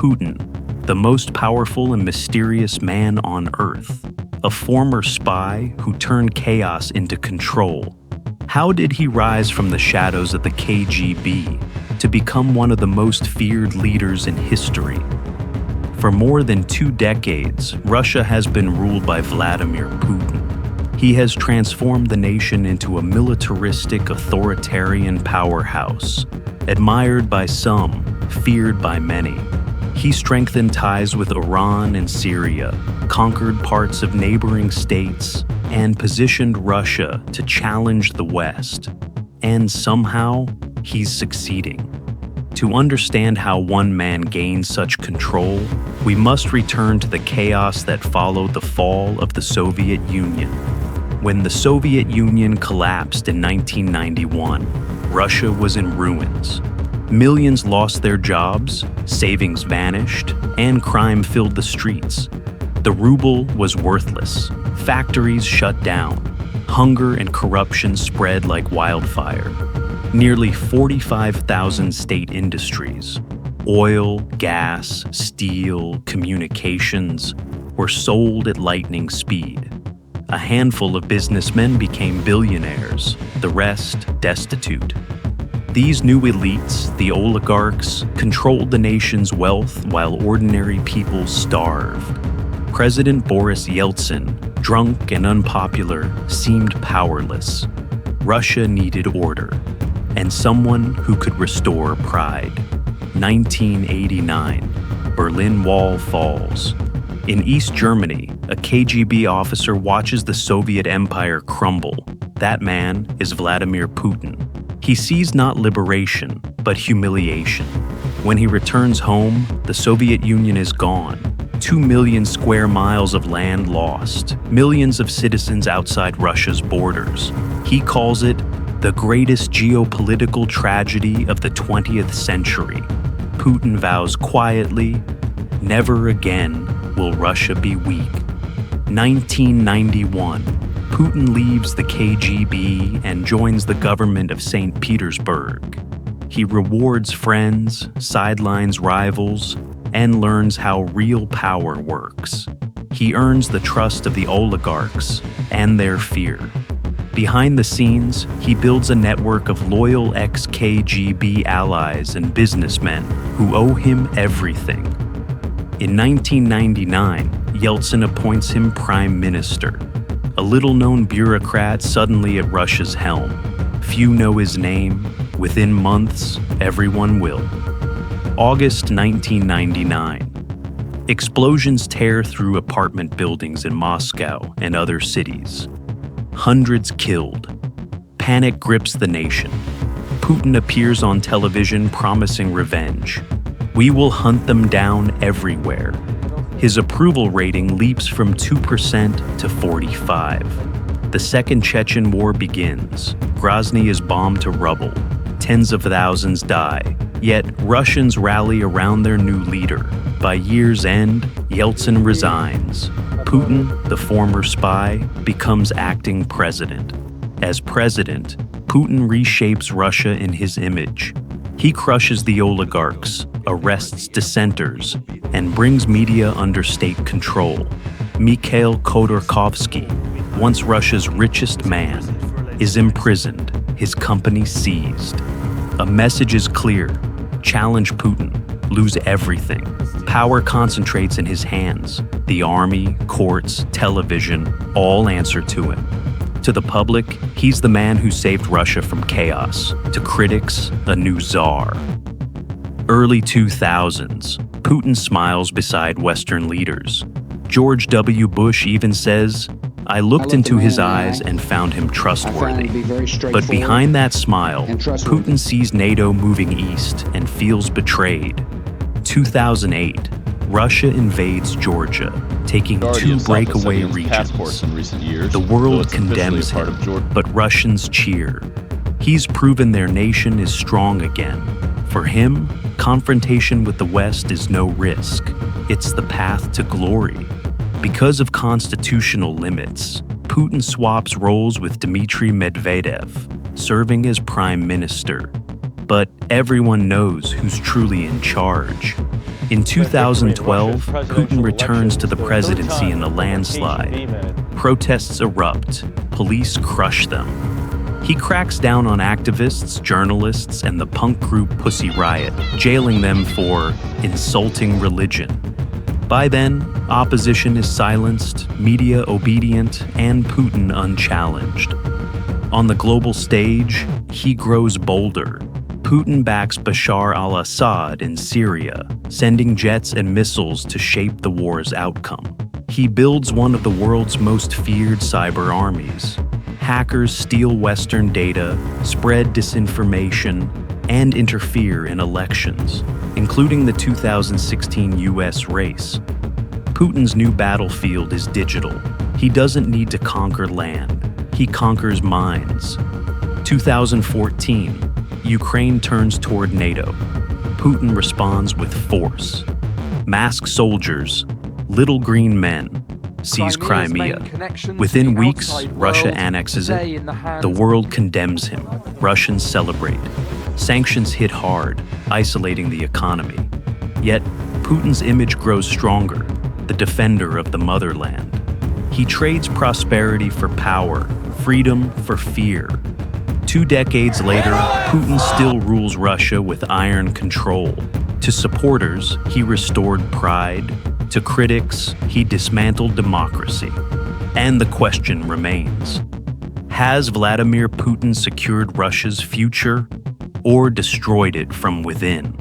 Putin, the most powerful and mysterious man on Earth, a former spy who turned chaos into control. How did he rise from the shadows of the KGB to become one of the most feared leaders in history? For more than 2 decades, Russia has been ruled by Vladimir Putin. He has transformed the nation into a militaristic, authoritarian powerhouse, admired by some, feared by many. He strengthened ties with Iran and Syria, conquered parts of neighboring states, and positioned Russia to challenge the West. And somehow, he's succeeding. To understand how one man gained such control, we must return to the chaos that followed the fall of the Soviet Union. When the Soviet Union collapsed in 1991, Russia was in ruins. Millions lost their jobs, savings vanished, and crime filled the streets. The ruble was worthless, factories shut down, hunger and corruption spread like wildfire. Nearly 45,000 state industries, oil, gas, steel, communications, were sold at lightning speed. A handful of businessmen became billionaires, the rest destitute. These new elites, the oligarchs, controlled the nation's wealth while ordinary people starved. President Boris Yeltsin, drunk and unpopular, seemed powerless. Russia needed order, and someone who could restore pride. 1989, Berlin Wall falls. In East Germany, a KGB officer watches the Soviet Empire crumble. That man is Vladimir Putin. He sees not liberation, but humiliation. When he returns home, the Soviet Union is gone. 2 million square miles of land lost, millions of citizens outside Russia's borders. He calls it the greatest geopolitical tragedy of the 20th century. Putin vows quietly, never again will Russia be weak. 1991, Putin leaves the KGB and joins the government of St. Petersburg. He rewards friends, sidelines rivals, and learns how real power works. He earns the trust of the oligarchs and their fear. Behind the scenes, he builds a network of loyal ex-KGB allies and businessmen who owe him everything. In 1999, Yeltsin appoints him prime minister. A little-known bureaucrat suddenly at Russia's helm. Few know his name. Within months, everyone will. August 1999. Explosions tear through apartment buildings in Moscow and other cities. Hundreds killed. Panic grips the nation. Putin appears on television promising revenge. We will hunt them down everywhere. His approval rating leaps from 2% to 45%. The Second Chechen War begins. Grozny is bombed to rubble. Tens of thousands die. Yet Russians rally around their new leader. By year's end, Yeltsin resigns. Putin, the former spy, becomes acting president. As president, Putin reshapes Russia in his image. He crushes the oligarchs, arrests dissenters, and brings media under state control. Mikhail Khodorkovsky, once Russia's richest man, is imprisoned, his company seized. A message is clear: challenge Putin, lose everything. Power concentrates in his hands. The army, courts, television, all answer to him. To the public, he's the man who saved Russia from chaos. To critics, a new czar. Early 2000s, Putin smiles beside Western leaders. George W. Bush even says, I looked into his eyes and found him trustworthy. But behind that smile, Putin sees NATO moving east and feels betrayed. 2008, Russia invades Georgia, taking 2 breakaway regions. The world condemns him, but Russians cheer. He's proven their nation is strong again. For him, confrontation with the West is no risk. It's the path to glory. Because of constitutional limits, Putin swaps roles with Dmitry Medvedev, serving as prime minister. But everyone knows who's truly in charge. In 2012, Putin returns to the presidency in a landslide. Protests erupt. Police crush them. He cracks down on activists, journalists, and the punk group Pussy Riot, jailing them for insulting religion. By then, opposition is silenced, media obedient, and Putin unchallenged. On the global stage, he grows bolder. Putin backs Bashar al-Assad in Syria, sending jets and missiles to shape the war's outcome. He builds one of the world's most feared cyber armies. Hackers steal Western data, spread disinformation, and interfere in elections, including the 2016 US race. Putin's new battlefield is digital. He doesn't need to conquer land. He conquers minds. 2014, Ukraine turns toward NATO. Putin responds with force. Masked soldiers, little green men, seize Crimea. Within weeks, Russia annexes it. The world condemns him. Russians celebrate. Sanctions hit hard, isolating the economy. Yet, Putin's image grows stronger, the defender of the motherland. He trades prosperity for power, freedom for fear. 2 decades later, Putin still rules Russia with iron control. To supporters, he restored pride. To critics, he dismantled democracy. And the question remains: has Vladimir Putin secured Russia's future or destroyed it from within?